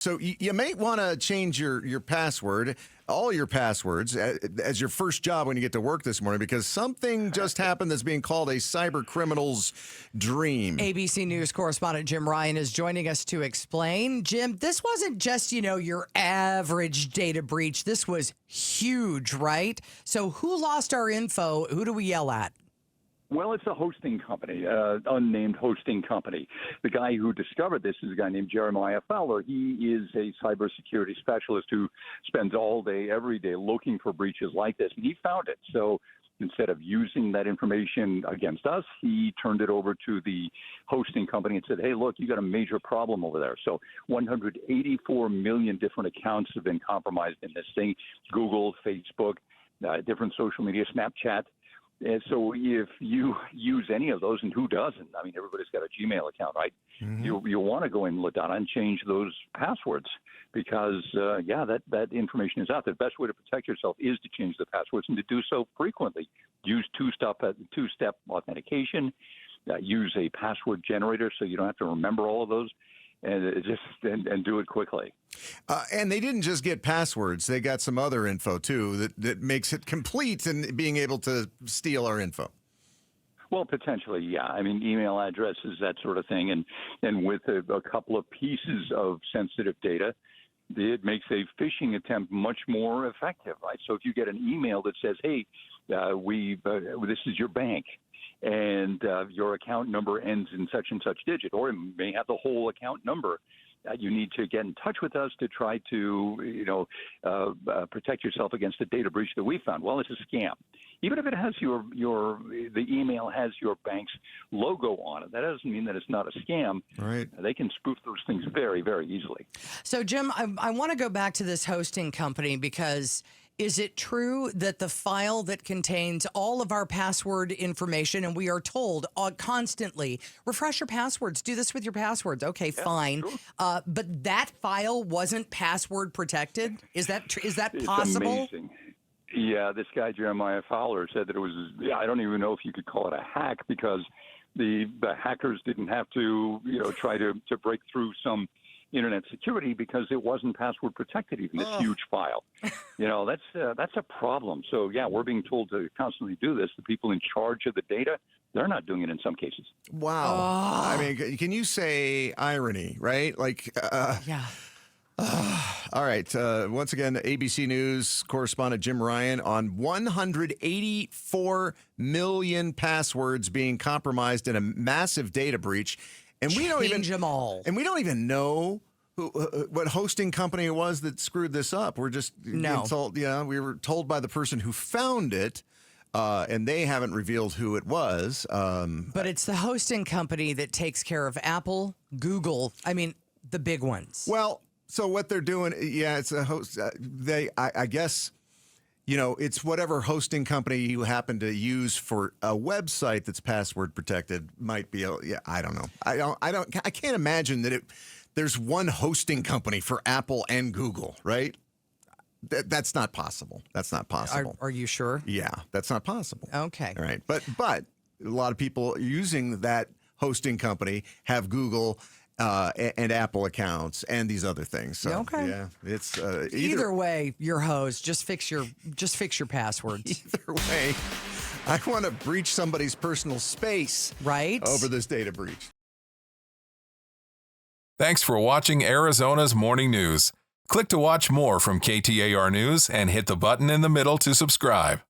So you may want to change your password, all your passwords, as your first job when you get to work this morning, because something just happened that's being called a cyber criminal's dream. ABC News correspondent Jim Ryan is joining us to explain. Jim, this wasn't just, your average data breach. This was huge, right? So who lost our info? Who do we yell at? Well, it's a hosting company, unnamed hosting company. The guy who discovered this is a guy named Jeremiah Fowler. He is a cybersecurity specialist who spends all day, every day looking for breaches like this, and he found it. So instead of using that information against us, he turned it over to the hosting company and said, hey, look, you got a major problem over there. So 184 million different accounts have been compromised in this thing, Google, Facebook, different social media, Snapchat. And so if you use any of those, and who doesn't? I mean, everybody's got a Gmail account, right? Mm-hmm. You want to go in, LaDonna, and change those passwords because, that information is out there. The best way to protect yourself is to change the passwords and to do so frequently. Use two-step authentication. Use a password generator so you don't have to remember all of those. And do it quickly. And they didn't just get passwords; they got some other info too that makes it complete in being able to steal our info. Well, potentially, yeah. I mean, email addresses, that sort of thing, and with a couple of pieces of sensitive data, it makes a phishing attempt much more effective, right? So if you get an email that says, "Hey, this is your bank." And your account number ends in such and such digit, or it may have the whole account number. You need to get in touch with us to try to, protect yourself against the data breach that we found. Well, it's a scam. Even if it has the email has your bank's logo on it, that doesn't mean that it's not a scam. Right. They can spoof those things very, very easily. So, Jim, I want to go back to this hosting company because is it true that the file that contains all of our password information, and we are told constantly, refresh your passwords, do this with your passwords. Okay, yeah, fine. Sure. But that file wasn't password protected? Is that possible? It's amazing. Yeah, this guy, Jeremiah Fowler, said that it was, I don't even know if you could call it a hack because the hackers didn't have to, try to break through some internet security because it wasn't password protected, even this huge file. That's a problem. So, yeah, we're being told to constantly do this. The people in charge of the data, they're not doing it in some cases. Wow. I mean, can you say irony, right? Yeah. All right. Once again, ABC News correspondent Jim Ryan on 184 million passwords being compromised in a massive data breach. And we don't even know what hosting company it was that screwed this up. We're just being told, we were told by the person who found it, and they haven't revealed who it was. But it's the hosting company that takes care of Apple, Google, the big ones. Well, so what they're doing, it's a host. I guess, it's whatever hosting company you happen to use for a website that's password protected might be. I don't know. I can't imagine that there's one hosting company for Apple and Google, right? That's not possible. That's not possible. Are you sure? Yeah, that's not possible. Okay. All right. But a lot of people using that hosting company have Google and Apple accounts and these other things. So, okay. Yeah, it's either way, you're hosed. Just fix your passwords. Either way, I want to breach somebody's personal space, right, over this data breach. Thanks for watching Arizona's Morning News. Click to watch more from KTAR News and hit the button in the middle to subscribe.